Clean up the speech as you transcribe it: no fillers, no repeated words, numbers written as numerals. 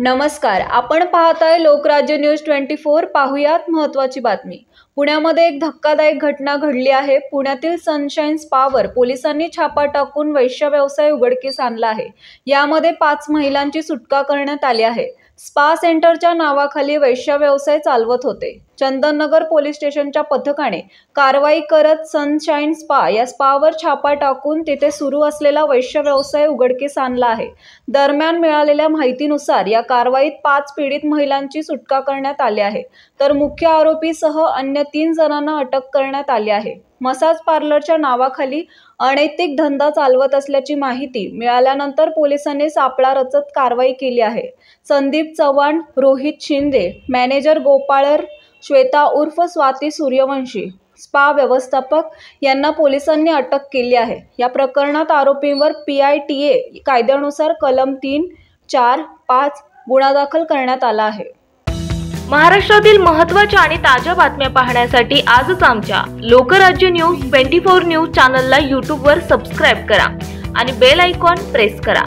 नमस्कार, आपण पाहताय लोकराज्य न्यूज 24। पाहुयात महत्त्वाची बातमी। पुण्यामध्ये एक धक्कादायक घटना घडली आहे। पुण्यातील सनशाईन स्पावर पोलिसांनी छापा टाकून वैश्य व्यवसाय उघडकीस आणला आहे। यामध्ये 5 महिलांची सुटका करण्यात आली आहे। स्पा सेंटरच्या नावाखाली वैश्य व्यवसाय चालवत होते। चंदननगर पोलीस स्टेशनच्या पथकाने कारवाई करत सनशाईन स्पा या स्पावर छापा टाकून तिथे सुरू असलेला वैश्य व्यवसाय उघडकीस आणला आहे। दरम्यान मिळालेल्या माहितीनुसार या कारवाईत 5 पीडित महिलांची सुटका करण्यात आली आहे, तर मुख्य आरोपीसह अन्य 3 जणांना अटक करण्यात आली आहे। मसाज पार्लरच्या नावाखाली अनैतिक धंदा चालवत असल्याची माहिती मिळाल्यानंतर पोलिसांनी सापळा रचत कारवाई केली आहे। संदीप चव्हाण, रोहित शिंदे, मॅनेजर गोपाळर, श्वेता उर्फ स्वाती सूर्यवंशी, स्पा व्यवस्थापक यांना पोलिसांनी अटक केली आहे। या प्रकरणात आरोपींवर PITA कायद्यानुसार कलम 3, 4, 5 गुन्हा दाखल करण्यात आला आहे। महाराष्ट्रातील महत्त्वाच्या आणि ताज्या बातम्या पाहण्यासाठी आजच आमच्या लोकराज्य न्यूज 24 न्यूज चॅनलला YouTube वर सबस्क्राइब करा आणि बेल आयकॉन प्रेस करा।